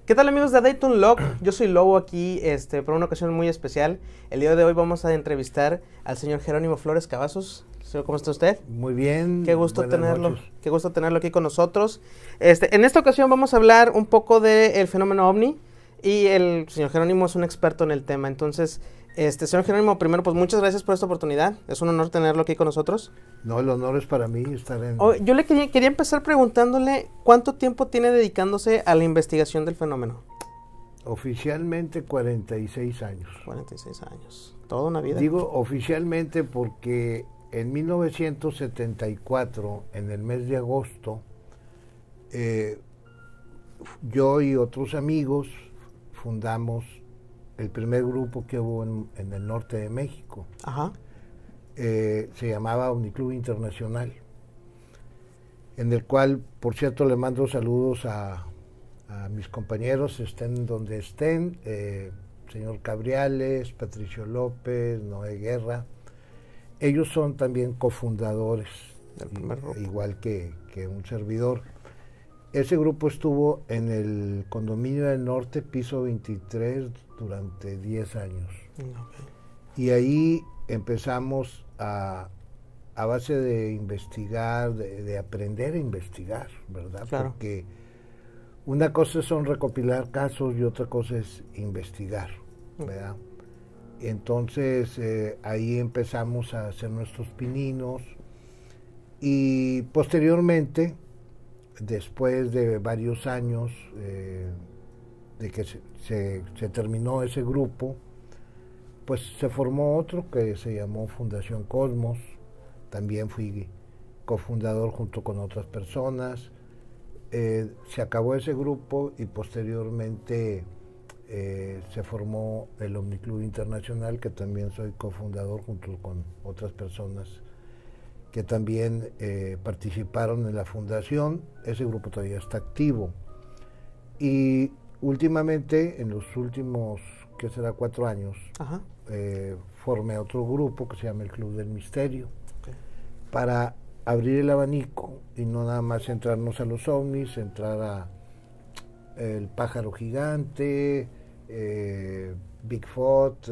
¿Qué tal, amigos de Dayton Log? Yo soy Lobo aquí por una ocasión muy especial. El día de hoy vamos a entrevistar al señor Jerónimo Flores Cavazos. Señor, ¿cómo está usted? Muy bien, Qué gusto buenas tenerlo. noches. Qué gusto tenerlo aquí con nosotros. En esta ocasión vamos a hablar un poco del fenómeno OVNI y el señor Jerónimo es un experto en el tema. Entonces, señor Jerónimo, primero, pues muchas gracias por esta oportunidad. Es un honor tenerlo aquí con nosotros. No, el honor es para mí estar en... Yo le quería empezar preguntándole cuánto tiempo tiene dedicándose a la investigación del fenómeno. Oficialmente 46 años. 46 años. Toda una vida. Digo oficialmente porque en 1974, en el mes de agosto, yo y otros amigos fundamos el primer grupo que hubo en el norte de México. Ajá. Se llamaba Omniclub Internacional, en el cual, por cierto, le mando saludos a mis compañeros, estén donde estén, señor Cabriales, Patricio López, Noé Guerra. Ellos son también cofundadores, igual que un servidor. Ese grupo estuvo en el Condominio del Norte, piso 23, durante 10 años. Okay. Y ahí empezamos a base de investigar, de aprender a investigar, ¿verdad? Claro. Porque una cosa son recopilar casos y otra cosa es investigar, ¿verdad? Entonces ahí empezamos a hacer nuestros pininos y posteriormente, después de varios años de que se terminó ese grupo, pues se formó otro que se llamó Fundación Cosmos. También fui cofundador junto con otras personas. Se acabó ese grupo y posteriormente se formó el Omniclub Internacional, que también soy cofundador junto con otras personas que también participaron en la fundación. Ese grupo todavía está activo. Y últimamente, en los últimos, ¿qué será? 4 años, formé otro grupo que se llama el Club del Misterio, para abrir el abanico y no nada más centrarnos a los ovnis, entrar a el pájaro gigante, Bigfoot,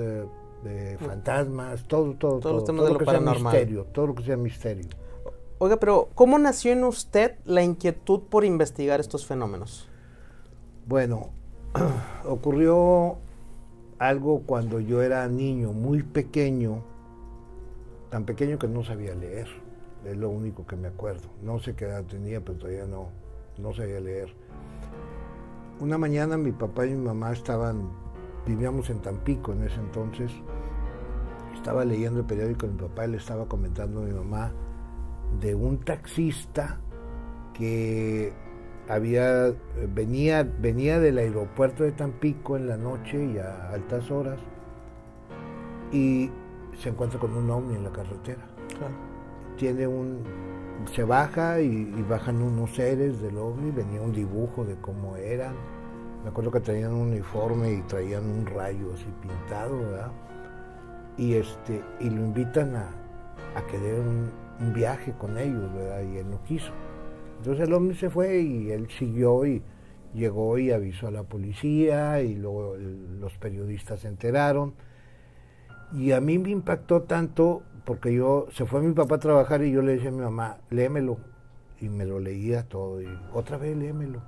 fantasmas, todo los temas de lo que sea paranormal. misterio, todo lo que sea misterio. Oiga, pero ¿cómo nació en usted la inquietud por investigar estos fenómenos? Bueno, ocurrió algo cuando yo era niño, muy pequeño, tan pequeño que no sabía leer. Es lo único que me acuerdo. No sé qué edad tenía, pero todavía no sabía leer. Una mañana mi papá y mi mamá vivíamos en Tampico en ese entonces. Estaba leyendo el periódico de mi papá y le estaba comentando a mi mamá de un taxista que venía del aeropuerto de Tampico en la noche y a altas horas y se encuentra con un ovni en la carretera. Claro. Se baja y bajan unos seres del ovni, venía un dibujo de cómo eran. Me acuerdo que traían un uniforme y traían un rayo así pintado, ¿verdad? Y lo invitan a que dé un viaje con ellos, ¿verdad? Y él no quiso. Entonces el ovni se fue y él siguió y llegó y avisó a la policía y luego los periodistas se enteraron. Y a mí me impactó tanto porque se fue mi papá a trabajar y yo le decía a mi mamá, léemelo. Y me lo leía todo y otra vez léemelo.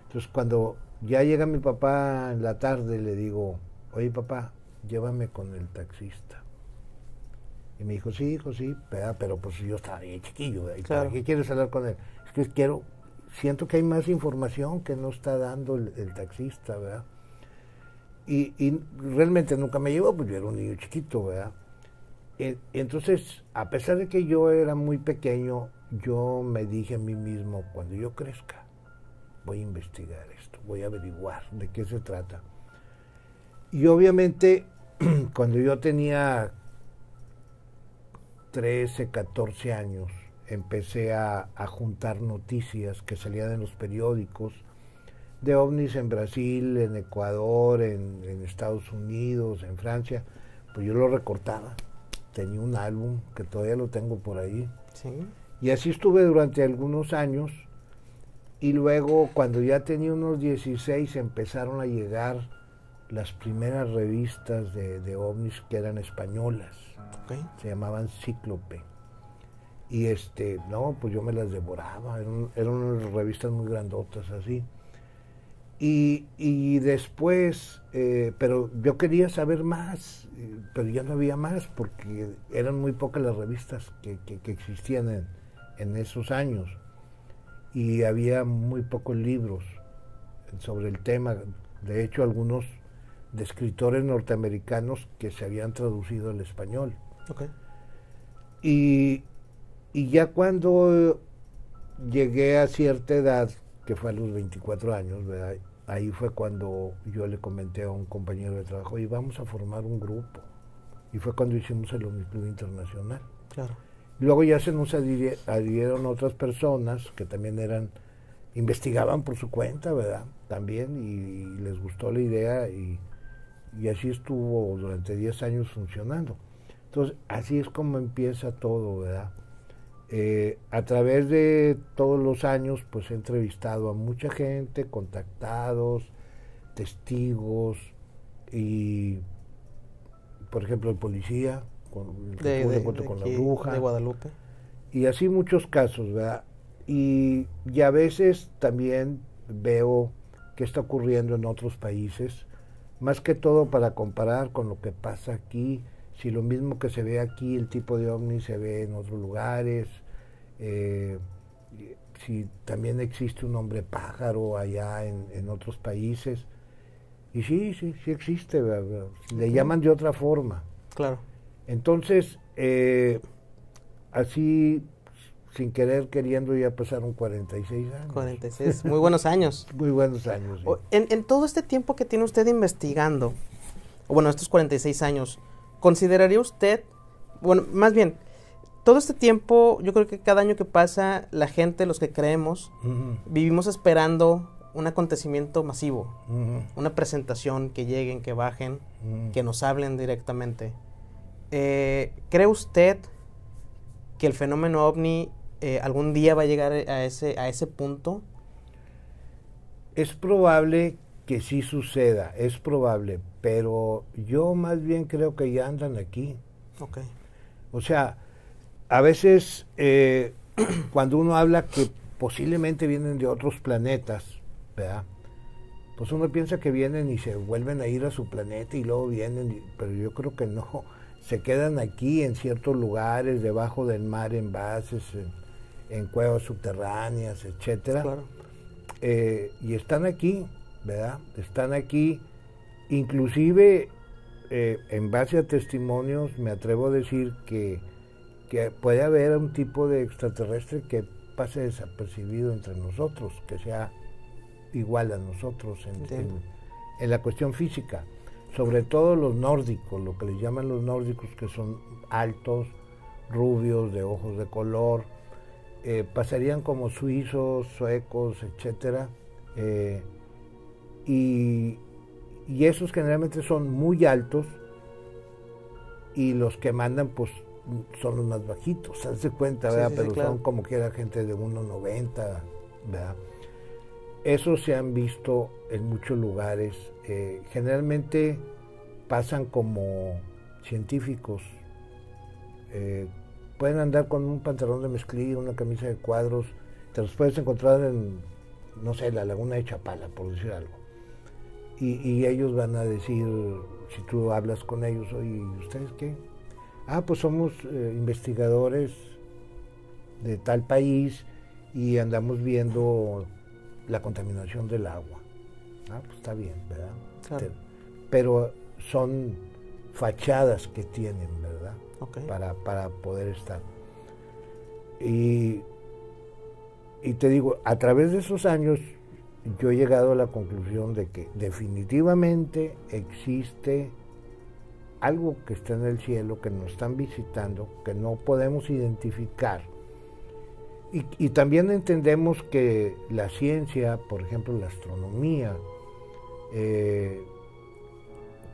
Entonces cuando ya llega mi papá en la tarde le digo, oye papá, llévame con el taxista. Y me dijo, sí, hijo, sí, pero pues yo estaba bien chiquillo, ¿verdad? Claro. ¿Para qué quieres hablar con él? Es que siento que hay más información que no está dando el taxista, ¿verdad? Y realmente nunca me llevó, pues yo era un niño chiquito, ¿verdad? Entonces, a pesar de que yo era muy pequeño, yo me dije a mí mismo, cuando yo crezca, voy a investigar esto, voy a averiguar de qué se trata. Y obviamente, cuando yo tenía 13, 14 años, empecé a juntar noticias que salían en los periódicos de ovnis en Brasil, en Ecuador, en Estados Unidos, en Francia. Pues yo lo recortaba. Tenía un álbum que todavía lo tengo por ahí. Sí. Y así estuve durante algunos años Y luego, cuando ya tenía unos 16, empezaron a llegar las primeras revistas de ovnis que eran españolas. Okay. Se llamaban Cíclope. Y no, pues yo me las devoraba, eran unas revistas muy grandotas así. Y después, pero yo quería saber más, pero ya no había más, porque eran muy pocas las revistas que existían en esos años. Y había muy pocos libros sobre el tema, de hecho algunos de escritores norteamericanos que se habían traducido al español. Okay. Y ya cuando llegué a cierta edad, que fue a los 24 años, ¿verdad? Ahí fue cuando yo le comenté a un compañero de trabajo, y vamos a formar un grupo. Y fue cuando hicimos el Omniclub Internacional. Claro. Luego ya se nos adhirieron otras personas que también investigaban por su cuenta, ¿verdad? También, y les gustó la idea, y así estuvo durante 10 años funcionando. Entonces, así es como empieza todo, ¿verdad? A través de todos los años, pues he entrevistado a mucha gente, contactados, testigos, y, por ejemplo, el policía, con la bruja. De Guadalupe. Y así muchos casos, ¿verdad? Y a veces también veo qué está ocurriendo en otros países, más que todo para comparar con lo que pasa aquí, si lo mismo que se ve aquí, el tipo de ovni se ve en otros lugares, si también existe un hombre pájaro allá en otros países. Y sí existe, ¿verdad? Le llaman de otra forma. Claro. Entonces, así, sin querer, queriendo, ya pasaron 46 años. 46, muy buenos años. Muy buenos años, sí. En todo este tiempo que tiene usted investigando, o bueno, estos 46 años, ¿consideraría usted, bueno, más bien, todo este tiempo, yo creo que cada año que pasa, la gente, los que creemos, vivimos esperando un acontecimiento masivo, una presentación, que lleguen, que bajen, que nos hablen directamente. ¿Cree usted que el fenómeno ovni algún día va a llegar a ese punto? Es probable que sí suceda, es probable, pero yo más bien creo que ya andan aquí. Okay. O sea, a veces cuando uno habla que posiblemente vienen de otros planetas, ¿verdad? Pues uno piensa que vienen y se vuelven a ir a su planeta y luego vienen, pero yo creo que no, se quedan aquí en ciertos lugares, debajo del mar, en bases, en cuevas subterráneas, etcétera. Claro. Y están aquí, ¿verdad? Están aquí, inclusive en base a testimonios me atrevo a decir que puede haber un tipo de extraterrestre que pase desapercibido entre nosotros, que sea igual a nosotros en la cuestión física, sobre todo los nórdicos, lo que les llaman los nórdicos, que son altos, rubios, de ojos de color, pasarían como suizos, suecos, etcétera, y esos generalmente son muy altos, y los que mandan pues son los más bajitos, hazte cuenta, ¿verdad? Sí, pero claro. son como que era gente de 1,90, ¿verdad? Esos se han visto en muchos lugares, generalmente pasan como científicos, pueden andar con un pantalón de mezclilla, una camisa de cuadros, te los puedes encontrar en, no sé, la laguna de Chapala, por decir algo, y ellos van a decir, si tú hablas con ellos, oye, ¿ustedes qué? Ah, pues somos investigadores de tal país y andamos viendo la contaminación del agua. Ah, pues está bien, ¿verdad? Claro. Pero son fachadas que tienen, ¿verdad? Okay. Para poder estar. Y te digo, a través de esos años yo he llegado a la conclusión de que definitivamente existe algo que está en el cielo, que nos están visitando, que no podemos identificar. Y también entendemos que la ciencia, por ejemplo la astronomía,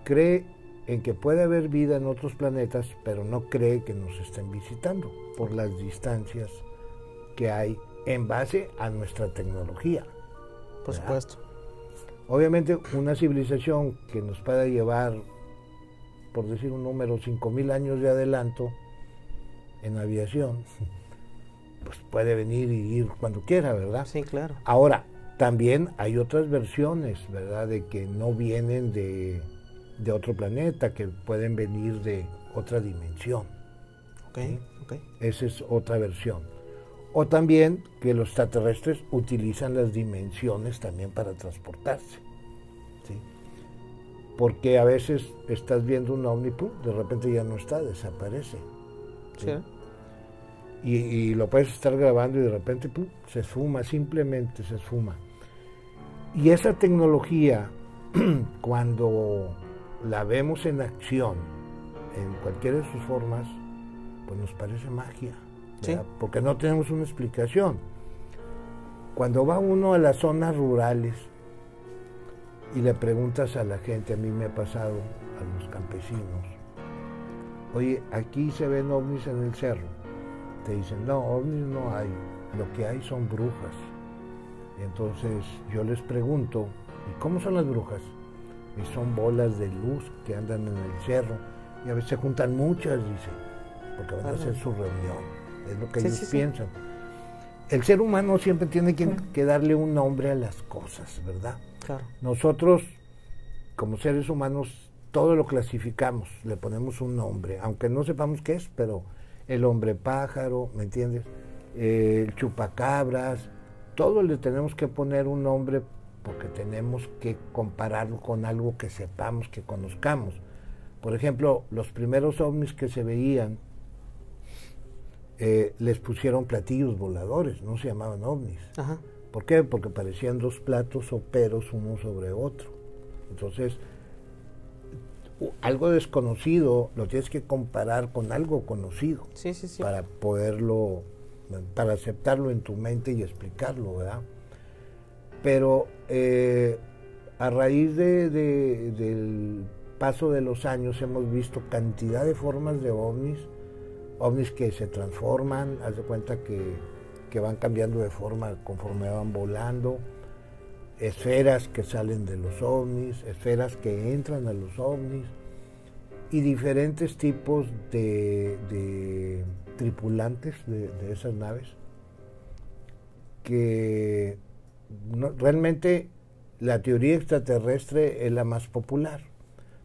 cree en que puede haber vida en otros planetas, pero no cree que nos estén visitando por las distancias que hay en base a nuestra tecnología. Por supuesto. Obviamente una civilización que nos pueda llevar, por decir un número, 5,000 años de adelanto en aviación, pues puede venir y ir cuando quiera, ¿verdad? Sí, claro. Ahora, también hay otras versiones, ¿verdad? De que no vienen de otro planeta, que pueden venir de otra dimensión. Okay, ¿sí? okay. Esa es otra versión. O también que los extraterrestres utilizan las dimensiones también para transportarse. ¿sí? Porque a veces estás viendo un ovni, ¡pum!, de repente ya no está, desaparece. ¿sí? Sí. Y lo puedes estar grabando y de repente ¡pum!, se esfuma, simplemente se esfuma. Y esa tecnología, cuando la vemos en acción, en cualquiera de sus formas, pues nos parece magia. Sí. Porque no tenemos una explicación. Cuando va uno a las zonas rurales y le preguntas a la gente, a mí me ha pasado, a los campesinos, oye, aquí se ven ovnis en el cerro. Te dicen, no, ovnis no hay, lo que hay son brujas. Y entonces yo les pregunto, ¿y cómo son las brujas? Y son bolas de luz que andan en el cerro, y a veces se juntan muchas, dice, porque van a hacer su reunión, es lo que ellos piensan. El ser humano siempre tiene que darle un nombre a las cosas, ¿verdad? Claro. Nosotros, como seres humanos, todo lo clasificamos, le ponemos un nombre, aunque no sepamos qué es, pero el hombre pájaro, ¿me entiendes? El chupacabras, todo le tenemos que poner un nombre porque tenemos que compararlo con algo que sepamos, que conozcamos. Por ejemplo, los primeros ovnis que se veían, les pusieron platillos voladores, no se llamaban ovnis. Ajá. ¿Por qué? Porque parecían dos platos soperos uno sobre otro. Entonces, algo desconocido lo tienes que comparar con algo conocido. Sí, sí, sí. Para poderlo, para aceptarlo en tu mente y explicarlo, ¿verdad? Pero a raíz del paso de los años hemos visto cantidad de formas de ovnis que se transforman, haz de cuenta que van cambiando de forma conforme van volando, esferas que salen de los ovnis, esferas que entran a los ovnis, y diferentes tipos de tripulantes de esas naves que realmente la teoría extraterrestre es la más popular,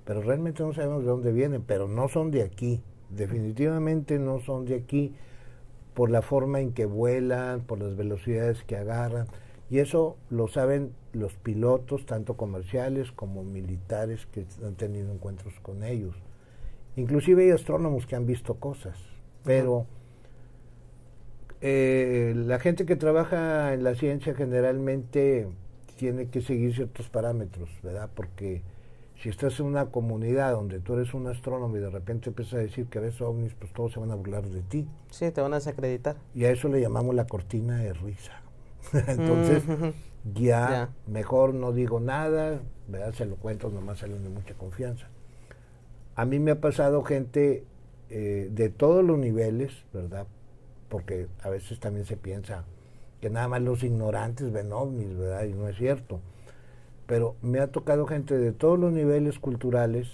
pero realmente no sabemos de dónde vienen, pero no son de aquí, definitivamente no son de aquí, por la forma en que vuelan, por las velocidades que agarran, y eso lo saben los pilotos, tanto comerciales como militares que han tenido encuentros con ellos. Inclusive hay astrónomos que han visto cosas, pero la gente que trabaja en la ciencia generalmente tiene que seguir ciertos parámetros, ¿verdad? Porque si estás en una comunidad donde tú eres un astrónomo y de repente empiezas a decir que ves ovnis, pues todos se van a burlar de ti. Sí, te van a desacreditar. Y a eso le llamamos la cortina de risa. Entonces, ya mejor no digo nada, ¿verdad? Se lo cuento, nomás salen de mucha confianza. A mí me ha pasado gente de todos los niveles, ¿verdad? Porque a veces también se piensa que nada más los ignorantes ven ovnis, ¿verdad? Y no es cierto. Pero me ha tocado gente de todos los niveles culturales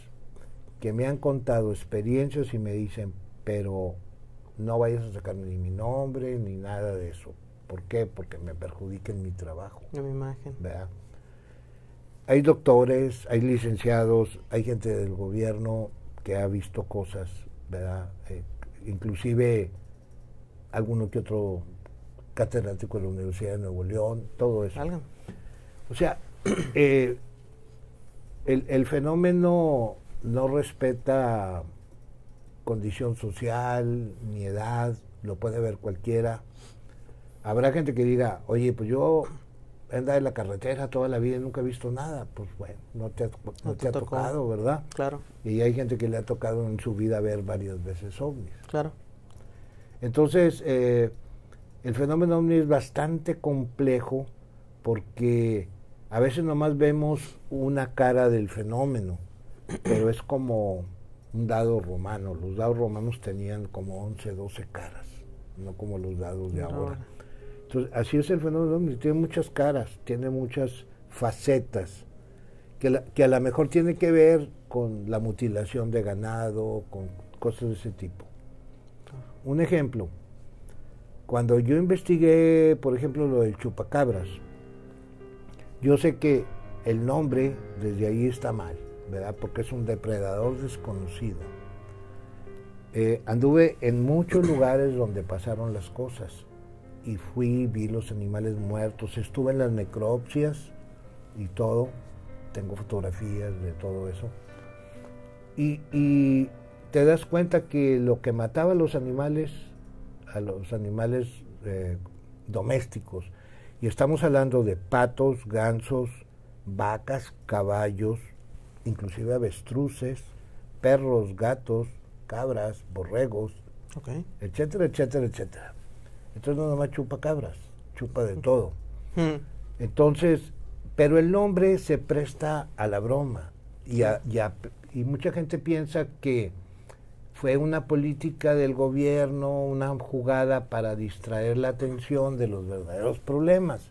que me han contado experiencias y me dicen, pero no vayas a sacar ni mi nombre ni nada de eso. ¿Por qué? Porque me perjudica en mi trabajo. En mi imagen. ¿Verdad? Hay doctores, hay licenciados, hay gente del gobierno que ha visto cosas, ¿verdad? Inclusive alguno que otro catedrático de la Universidad de Nuevo León, todo eso. ¿Algo? O sea, el fenómeno no respeta condición social, ni edad, lo puede ver cualquiera. Habrá gente que diga, oye, pues yo he andado en la carretera toda la vida y nunca he visto nada. Pues bueno, no te ha tocado, ¿verdad? Claro. Y hay gente que le ha tocado en su vida ver varias veces ovnis. Claro. Entonces, el fenómeno ovni es bastante complejo porque a veces nomás vemos una cara del fenómeno, pero es como un dado romano. Los dados romanos tenían como 11, 12 caras, no como los dados de ahora. Entonces, así es el fenómeno ovni, tiene muchas caras, tiene muchas facetas, que a lo mejor tiene que ver con la mutilación de ganado, con cosas de ese tipo. Un ejemplo, cuando yo investigué, por ejemplo, lo del chupacabras, yo sé que el nombre desde ahí está mal, ¿verdad? Porque es un depredador desconocido. Anduve en muchos lugares donde pasaron las cosas y vi los animales muertos, estuve en las necropsias y todo, tengo fotografías de todo eso. Y te das cuenta que lo que mataba a los animales domésticos, y estamos hablando de patos, gansos, vacas, caballos, inclusive avestruces, perros, gatos, cabras, borregos, etcétera, etcétera, etcétera. Entonces no nomás chupa cabras, chupa de todo. Entonces, pero el nombre se presta a la broma y mucha gente piensa que fue una política del gobierno, una jugada para distraer la atención de los verdaderos problemas.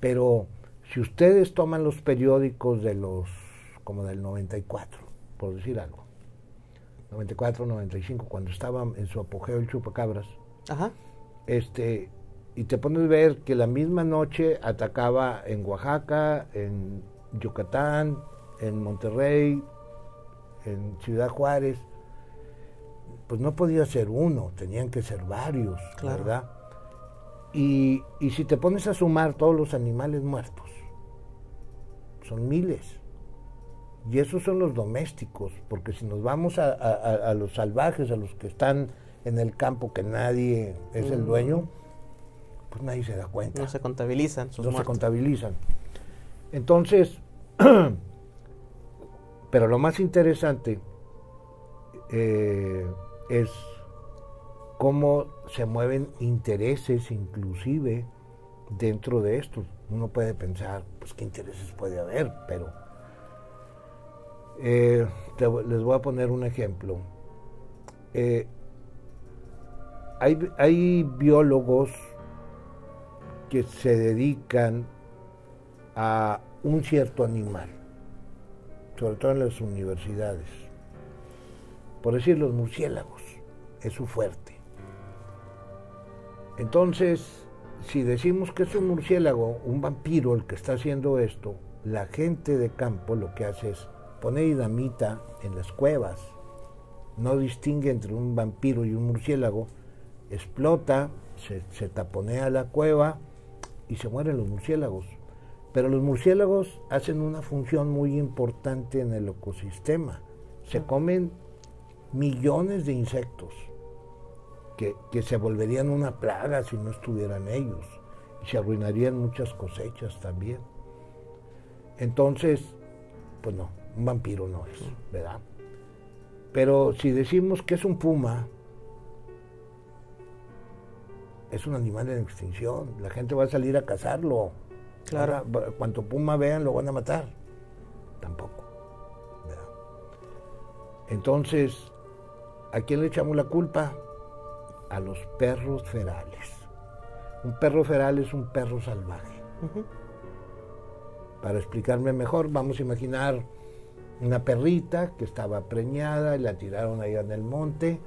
Pero si ustedes toman los periódicos como del 94, por decir algo, 94, 95, cuando estaba en su apogeo el chupacabras, Ajá. Y te pones a ver que la misma noche atacaba en Oaxaca, en Yucatán, en Monterrey, en Ciudad Juárez, pues no podía ser uno, tenían que ser varios, claro, ¿verdad? Y si te pones a sumar todos los animales muertos, son miles. Y esos son los domésticos, porque si nos vamos a los salvajes, a los que están en el campo, que nadie es el dueño, pues nadie se da cuenta. No se contabilizan sus muertos. No se contabilizan. Entonces, pero lo más interesante es cómo se mueven intereses inclusive dentro de esto. Uno puede pensar, pues qué intereses puede haber, pero les voy a poner un ejemplo. Hay biólogos que se dedican a un cierto animal, sobre todo en las universidades. Por decir, los murciélagos, es su fuerte. Entonces, si decimos que es un murciélago, un vampiro el que está haciendo esto, la gente de campo lo que hace es poner dinamita en las cuevas, no distingue entre un vampiro y un murciélago, explota, se taponea la cueva y se mueren los murciélagos. Pero los murciélagos hacen una función muy importante en el ecosistema. Se comen millones de insectos que se volverían una plaga si no estuvieran ellos, y se arruinarían muchas cosechas también. Entonces, pues no, un vampiro no es, ¿verdad? Pero si decimos que es un puma, es un animal en extinción, la gente va a salir a cazarlo. Claro. Cuanto puma vean, lo van a matar. Tampoco, ¿verdad? Entonces, ¿a quién le echamos la culpa? A los perros ferales. Un perro feral es un perro salvaje. Para explicarme mejor, vamos a imaginar una perrita que estaba preñada y la tiraron allá en el monte,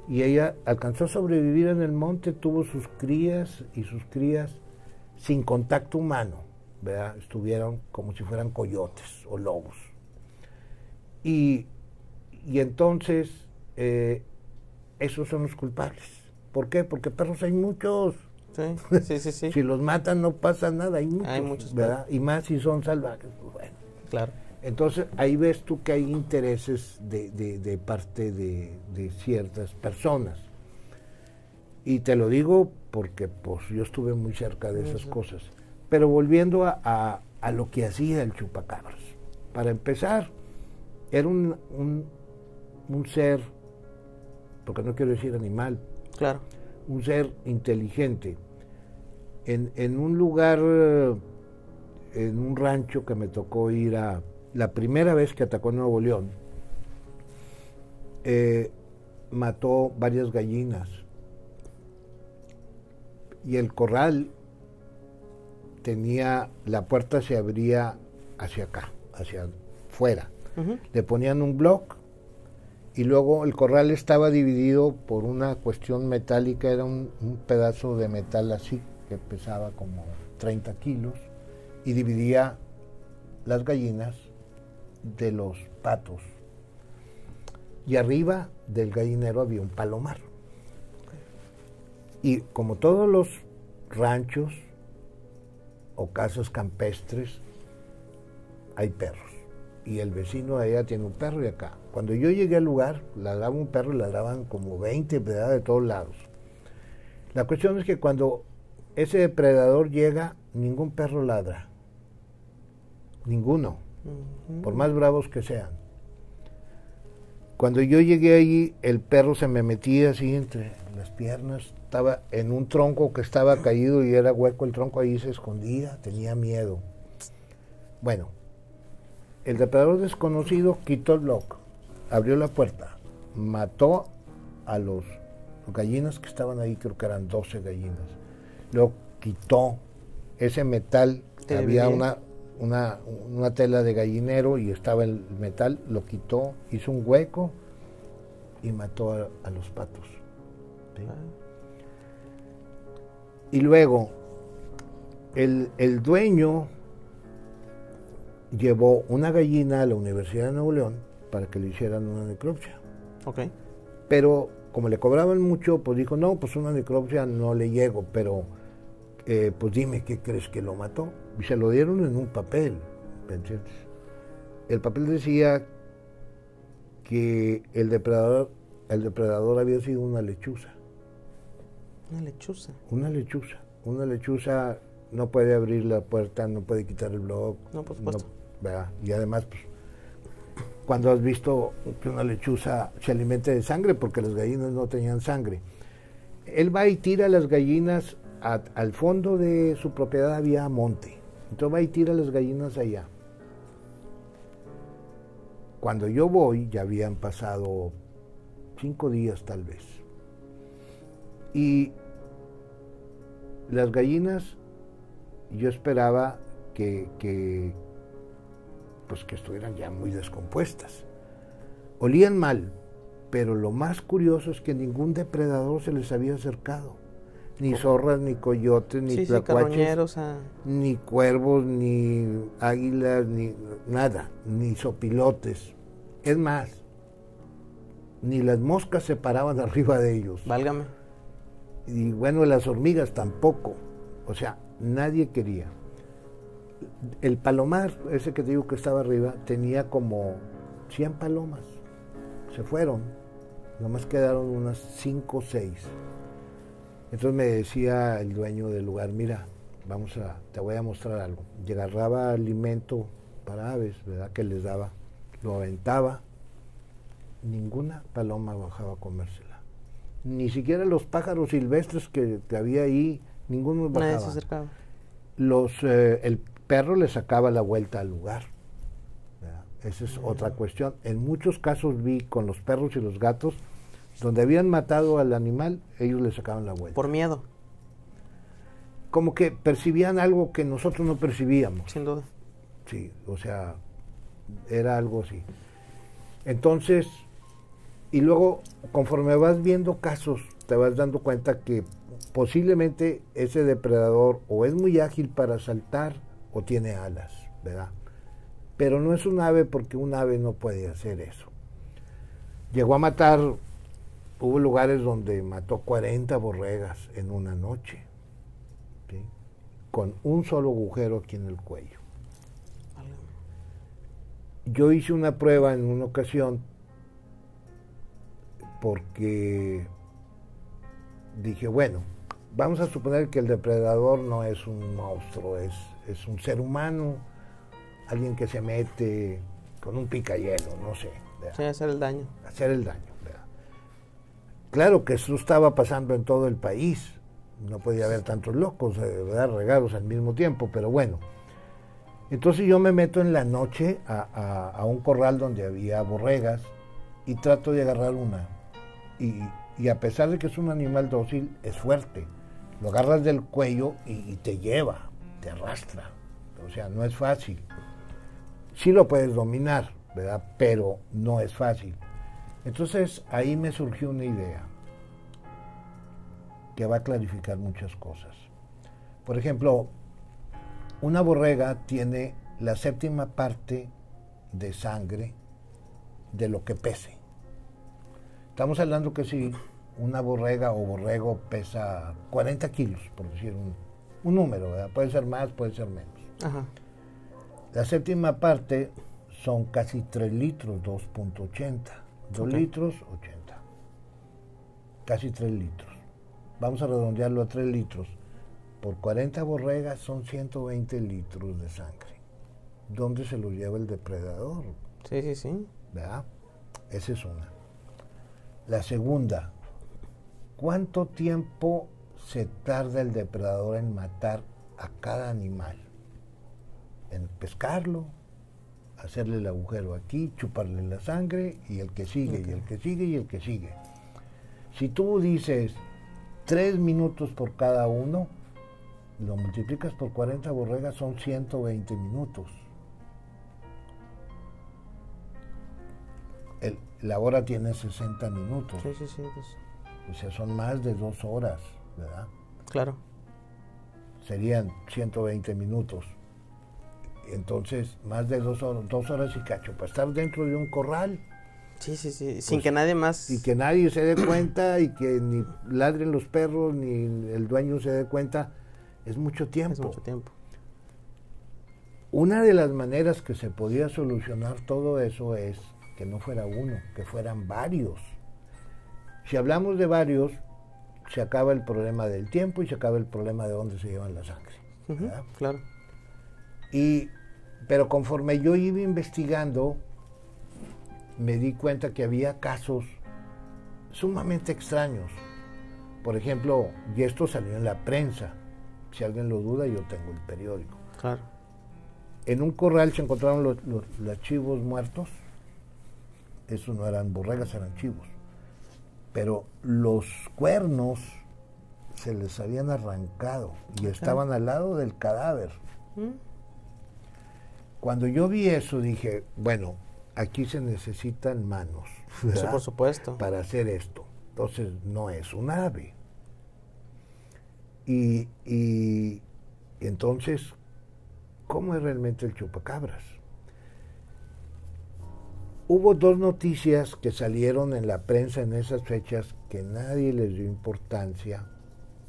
y ella alcanzó a sobrevivir en el monte, tuvo sus crías, y sus crías sin contacto humano, ¿verdad? Estuvieron como si fueran coyotes o lobos. Y entonces esos son los culpables. ¿Por qué? Porque perros hay muchos. Sí. Si los matan no pasa nada, hay muchos, ¿verdad? Perros. Y más si son salvajes, pues bueno. Claro. Entonces ahí ves tú que hay intereses de parte de ciertas personas. Y te lo digo porque pues yo estuve muy cerca de esas cosas. Pero volviendo a lo que hacía el chupacabras. Para empezar, era un ser, porque no quiero decir animal, claro, un ser inteligente. En un lugar, en un rancho que me tocó ir a, la primera vez que atacó Nuevo León, mató varias gallinas. y el corral tenía, la puerta se abría hacia acá, hacia afuera. Le ponían un block y luego el corral estaba dividido por una cuestión metálica, era un pedazo de metal así, que pesaba como 30 kilos, y dividía las gallinas de los patos. Y arriba del gallinero había un palomar. Y como todos los ranchos o casas campestres, hay perros. Y el vecino de allá tiene un perro y acá. Cuando yo llegué al lugar, ladraba un perro y ladraban como 20, ¿verdad?, de todos lados. La cuestión es que cuando ese depredador llega, ningún perro ladra. Ninguno. Por más bravos que sean. Cuando yo llegué allí, el perro se me metía así entre las piernas. Estaba en un tronco que estaba caído y era hueco el tronco, ahí se escondía, tenía miedo. Bueno, el depredador desconocido quitó el bloque, abrió la puerta, mató a los gallinas que estaban ahí, creo que eran 12 gallinas. Luego quitó ese metal, había una tela de gallinero y estaba el metal, lo quitó, hizo un hueco y mató a los patos. ¿Sí? Y luego el dueño llevó una gallina a la Universidad de Nuevo León para que le hicieran una necropsia. Okay. Pero como le cobraban mucho, pues dijo, no, pues una necropsia no le llego, pero pues dime qué crees que lo mató. Y se lo dieron en un papel, ¿me entiendes? El papel decía que el depredador había sido una lechuza. ¿Una lechuza? Una lechuza. Una lechuza no puede abrir la puerta, no puede quitar el bloque. No, por supuesto. ¿Verdad? Y además, pues, cuando has visto que una lechuza se alimenta de sangre, porque las gallinas no tenían sangre, él va y tira las gallinas al fondo de su propiedad, había monte. Entonces va y tira las gallinas allá. Cuando yo voy, ya habían pasado 5 días tal vez. Y las gallinas, yo esperaba que estuvieran ya muy descompuestas. Olían mal, pero lo más curioso es que ningún depredador se les había acercado. Ni zorras, ni coyotes, ni tlacuaches, ni cuervos, ni águilas, ni nada, ni sopilotes. Es más, ni las moscas se paraban arriba de ellos. Válgame. Y bueno, las hormigas tampoco. O sea, nadie quería. El palomar, ese que te digo que estaba arriba, tenía como 100 palomas. Se fueron. Nomás quedaron unas 5 o 6. Entonces me decía el dueño del lugar, mira, te voy a mostrar algo. Y agarraba alimento para aves, ¿verdad?, que les daba. Lo aventaba. Ninguna paloma bajaba a comérsela. Ni siquiera los pájaros silvestres que había ahí, ninguno bajaba. Nadie se acercaba. El perro le sacaba la vuelta al lugar. ¿Verdad? Esa es otra cuestión. En muchos casos vi con los perros y los gatos, donde habían matado al animal, ellos le sacaban la vuelta. Por miedo. Como que percibían algo que nosotros no percibíamos. Sin duda. Sí, o sea, era algo así. Entonces, y luego, conforme vas viendo casos, te vas dando cuenta que posiblemente ese depredador o es muy ágil para saltar o tiene alas, ¿verdad? Pero no es un ave, porque un ave no puede hacer eso. Llegó a matar, hubo lugares donde mató 40 borregas en una noche, ¿sí?, con un solo agujero aquí en el cuello. Yo hice una prueba en una ocasión porque dije, bueno, vamos a suponer que el depredador no es un monstruo, es un ser humano, alguien que se mete con un picayelo, no sé. Sí, hacer el daño. Hacer el daño, ¿verdad? Claro que eso estaba pasando en todo el país, no podía haber tantos locos, ¿verdad?, regados al mismo tiempo, pero bueno. Entonces yo me meto en la noche a un corral donde había borregas y trato de agarrar una. Y a pesar de que es un animal dócil, es fuerte. Lo agarras del cuello y te lleva, te arrastra. O sea, no es fácil. Sí lo puedes dominar, ¿verdad? Pero no es fácil. Entonces ahí me surgió una idea que va a clarificar muchas cosas. Por ejemplo, una borrega tiene la séptima parte de sangre de lo que pese. Estamos hablando que si una borrega o borrego pesa 40 kilos, por decir un número, ¿verdad? Puede ser más, puede ser menos. Ajá. La séptima parte son casi 3 litros, 2.80. 2 litros, 80. Casi 3 litros. Vamos a redondearlo a 3 litros. Por 40 borregas son 120 litros de sangre. ¿Dónde se lo lleva el depredador? Sí, sí, sí. ¿Verdad? Esa es una. La segunda, ¿cuánto tiempo se tarda el depredador en matar a cada animal? En pescarlo, hacerle el agujero aquí, chuparle la sangre y el que sigue, y el que sigue, y el que sigue. Si tú dices 3 minutos por cada uno, lo multiplicas por 40 borregas, son 120 minutos. La hora tiene 60 minutos. Sí, sí, sí. Pues. O sea, son más de 2 horas, ¿verdad? Claro. Serían 120 minutos. Entonces, más de 2 horas y cacho, para estar dentro de un corral. Sí, sí, sí, sin que nadie más... Y que nadie se dé cuenta, y que ni ladren los perros, ni el dueño se dé cuenta, es mucho tiempo. Es mucho tiempo. Una de las maneras que se podía solucionar todo eso es que no fuera uno, que fueran varios. Si hablamos de varios, se acaba el problema del tiempo y se acaba el problema de dónde se llevan la sangre. Claro. Pero conforme yo iba investigando, me di cuenta que había casos sumamente extraños. Por ejemplo, y esto salió en la prensa. Si alguien lo duda, yo tengo el periódico. Claro. En un corral se encontraron los chivos muertos. Esos no eran borregas, eran chivos. Pero los cuernos se les habían arrancado y estaban al lado del cadáver. Cuando yo vi eso dije, bueno, aquí se necesitan manos, ¿verdad? Sí, por supuesto. Para hacer esto. Entonces no es un ave. Y entonces, ¿cómo es realmente el chupacabras? Hubo 2 noticias que salieron en la prensa en esas fechas que nadie les dio importancia,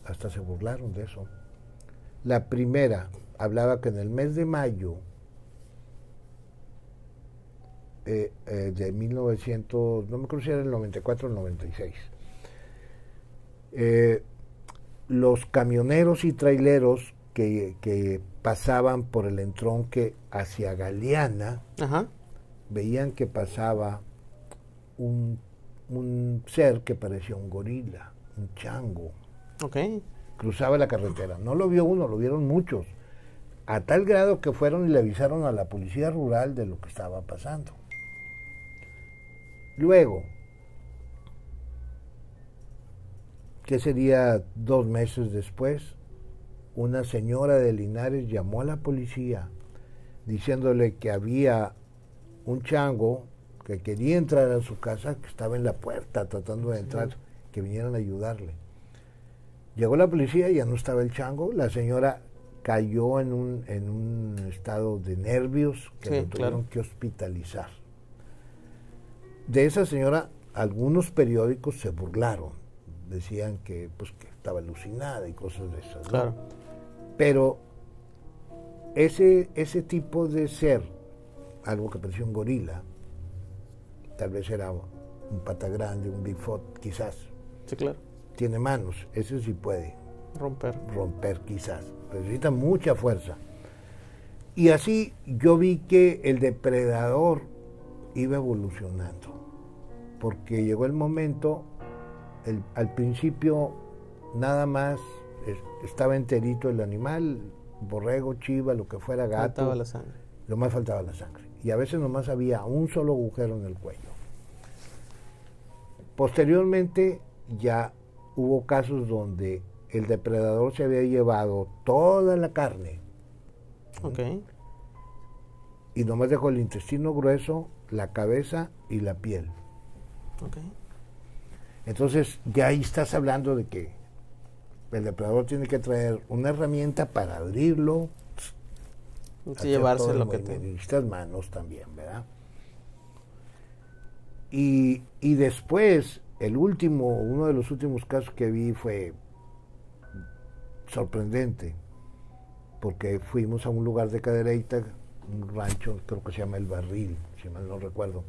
hasta se burlaron de eso. La primera hablaba que en el mes de mayo de 1900, no me acuerdo si era el 94 o el 96, los camioneros y traileros que pasaban por el entronque hacia Galeana, Ajá. veían que pasaba un ser que parecía un gorila, un chango. Ok. Cruzaba la carretera. No lo vio uno, lo vieron muchos. A tal grado que fueron y le avisaron a la policía rural de lo que estaba pasando. Luego, que sería 2 meses después, una señora de Linares llamó a la policía diciéndole que había un chango que quería entrar a su casa, que estaba en la puerta tratando de entrar, que vinieran a ayudarle. Llegó la policía, ya no estaba el chango, la señora cayó en un estado de nervios que lo tuvieron que hospitalizar. De esa señora, algunos periódicos se burlaron, decían que estaba alucinada y cosas de esas, ¿no? Claro. Pero ese tipo de ser, algo que parecía un gorila, tal vez era un pata grande, un Bigfoot, quizás. Sí, claro. Tiene manos, ese sí puede romper quizás, pero necesita mucha fuerza. Y así yo vi que el depredador iba evolucionando, porque llegó el momento, al principio nada más estaba enterito el animal, borrego, chiva, lo que fuera, gato. Faltaba la sangre. Lo más faltaba la sangre. Y a veces nomás había un solo agujero en el cuello. Posteriormente ya hubo casos donde el depredador se había llevado toda la carne. Ok. Y nomás dejó el intestino grueso, la cabeza y la piel. Ok. Entonces, ya ahí estás hablando de que el depredador tiene que traer una herramienta para abrirlo. Sí, llevarse lo que te... Necesitas manos también, ¿verdad? Y después, uno de los últimos casos que vi fue sorprendente, porque fuimos a un lugar de Cadereyta, un rancho, creo que se llama El Barril, si mal no recuerdo,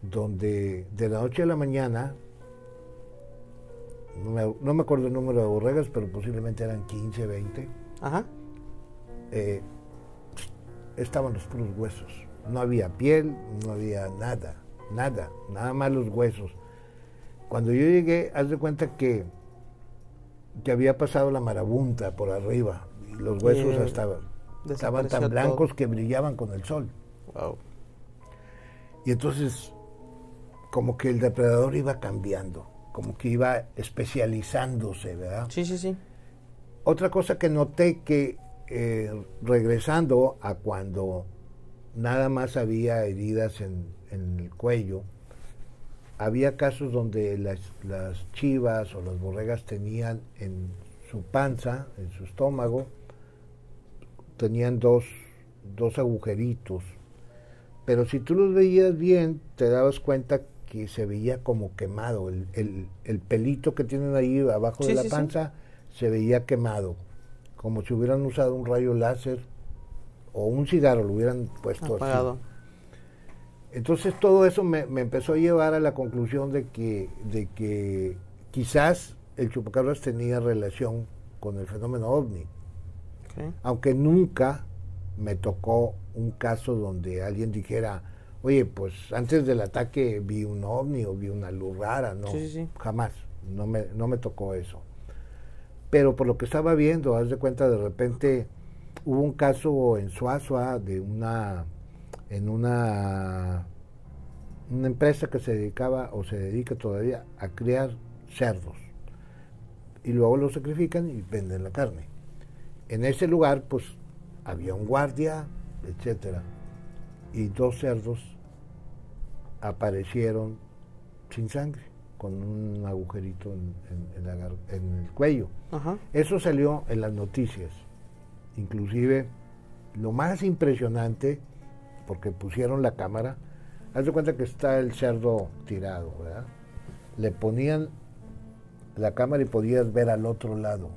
donde de la noche a la mañana, no me acuerdo el número de borregas, pero posiblemente eran 15, 20, Ajá. Estaban los puros huesos, no había piel, no había nada más los huesos. Cuando yo llegué, haz de cuenta que había pasado la marabunta por arriba, y los huesos estaban tan blancos todo, que brillaban con el sol. Wow. Y entonces, como que el depredador iba cambiando, como que iba especializándose, ¿verdad? Sí, sí, sí. Otra cosa que noté que, regresando a cuando nada más había heridas en el cuello, había casos donde las chivas o las borregas tenían en su panza, en su estómago, tenían dos agujeritos, pero si tú los veías bien, te dabas cuenta que se veía como quemado, el pelito que tienen ahí abajo de la panza se veía quemado, como si hubieran usado un rayo láser o un cigarro, lo hubieran puesto apagado. Así. Entonces todo eso me empezó a llevar a la conclusión de que quizás el chupacabras tenía relación con el fenómeno ovni. Okay. Aunque nunca me tocó un caso donde alguien dijera, oye, pues antes del ataque vi un ovni o vi una luz rara, no, jamás, no me tocó eso. Pero por lo que estaba viendo, haz de cuenta, de repente hubo un caso en Suazua de una empresa que se dedicaba o se dedica todavía a criar cerdos y luego los sacrifican y venden la carne. En ese lugar pues había un guardia, etcétera, y 2 cerdos aparecieron sin sangre, con un agujerito en el cuello. Ajá. Eso salió en las noticias. Inclusive lo más impresionante, porque pusieron la cámara, haz de cuenta que está el cerdo tirado, ¿verdad? Le ponían la cámara y podías ver al otro lado.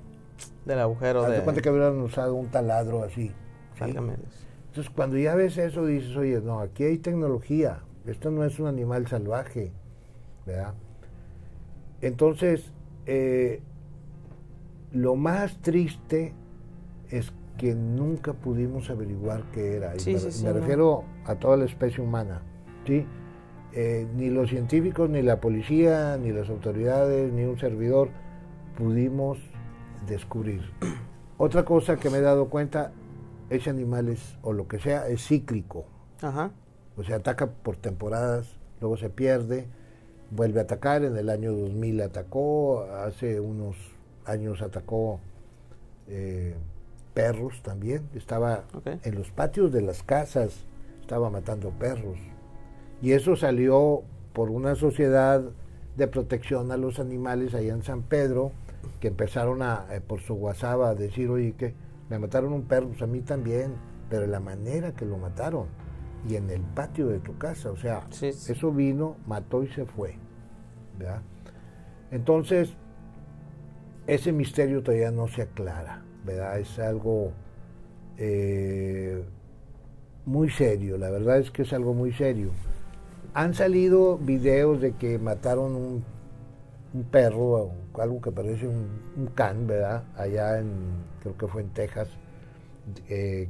Del agujero. Haz de cuenta que hubieran usado un taladro así. ¿Sí? Entonces cuando ya ves eso dices, oye, no, aquí hay tecnología, esto no es un animal salvaje, ¿verdad? Entonces, lo más triste es que nunca pudimos averiguar qué era. Me refiero a toda la especie humana, ¿sí? Ni los científicos, ni la policía, ni las autoridades, ni un servidor pudimos descubrir. Otra cosa que me he dado cuenta, ese animal o lo que sea, es cíclico. Ajá. O sea, ataca por temporadas, luego se pierde, vuelve a atacar. En el año 2000 atacó, hace unos años atacó perros también. Estaba en los patios de las casas, estaba matando perros. Y eso salió por una sociedad de protección a los animales allá en San Pedro, que empezaron por su WhatsApp a decir, oye, que me mataron un perro, pues a mí también, pero de la manera que lo mataron, y en el patio de tu casa, o sea, eso vino, mató y se fue, ¿verdad? Entonces, ese misterio todavía no se aclara, ¿verdad? Es algo muy serio, la verdad es que es algo muy serio. Han salido videos de que mataron un perro, algo que parece un can, ¿verdad? Allá creo que fue en Texas, que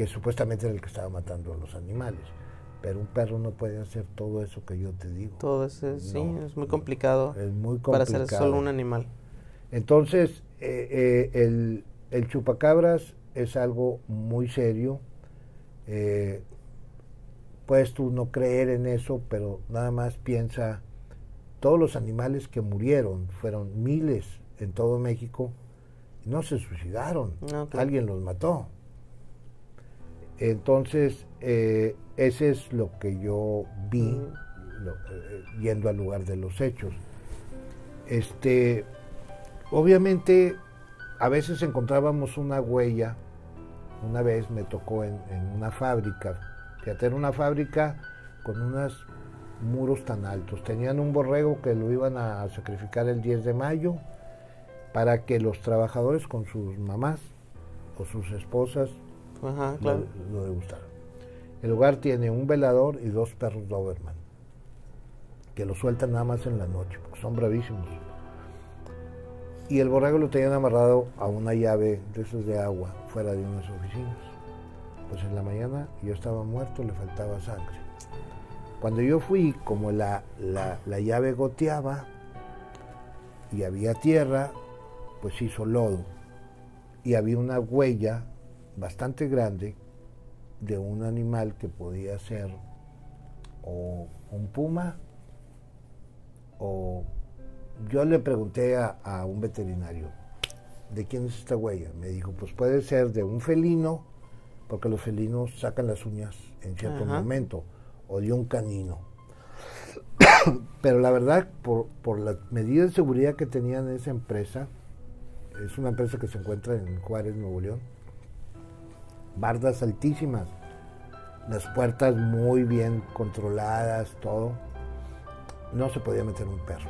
supuestamente era el que estaba matando a los animales. Pero un perro no puede hacer todo eso que yo te digo. Todo eso, no, sí, es muy complicado. Es muy complicado. Para ser solo un animal. Entonces, el chupacabras es algo muy serio. Puedes tú no creer en eso, pero nada más piensa, todos los animales que murieron, fueron miles en todo México, No se suicidaron, Okay. alguien los mató. Entonces, ese es lo que yo vi yendo al lugar de los hechos. Obviamente, a veces encontrábamos una huella. Una vez me tocó en una fábrica. Fíjate, era una fábrica con unos muros tan altos. Tenían un borrego que lo iban a sacrificar el 10 de mayo para que los trabajadores con sus mamás o sus esposas Ajá, claro. lo degustaran. El lugar tiene un velador y 2 perros Doberman que lo sueltan nada más en la noche porque son bravísimos. Y el borrego lo tenían amarrado a una llave de esas de agua fuera de unas oficinas. Pues en la mañana yo estaba muerto, le faltaba sangre. Cuando yo fui, como la llave goteaba y había tierra, pues hizo lodo. Y había una huella bastante grande de un animal que podía ser o un puma o... Yo le pregunté a un veterinario, ¿de quién es esta huella? Me dijo, pues puede ser de un felino, porque los felinos sacan las uñas en cierto momento, o de un canino. Pero la verdad, por las medidas de seguridad que tenían esa empresa, es una empresa que se encuentra en Juárez, Nuevo León, bardas altísimas, las puertas muy bien controladas, todo, no se podía meter un perro.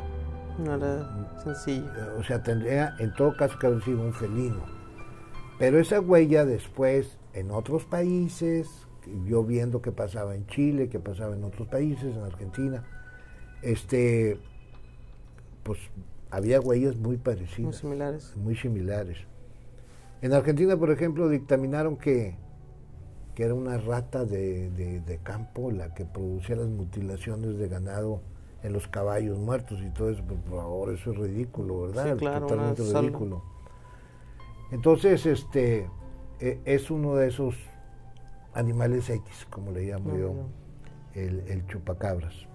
No era sencillo. O sea, tendría en todo caso que haber sido un felino. Pero esa huella después, en otros países, yo viendo que pasaba en Chile, que pasaba en otros países, en Argentina, pues había huellas muy parecidas. Muy similares. Muy similares. En Argentina, por ejemplo, dictaminaron que era una rata de campo la que producía las mutilaciones de ganado en los caballos muertos y todo eso. Por favor, eso es ridículo, ¿verdad? Sí, claro, totalmente ridículo. Entonces, es uno de esos animales X, como le llamo yo, el chupacabras.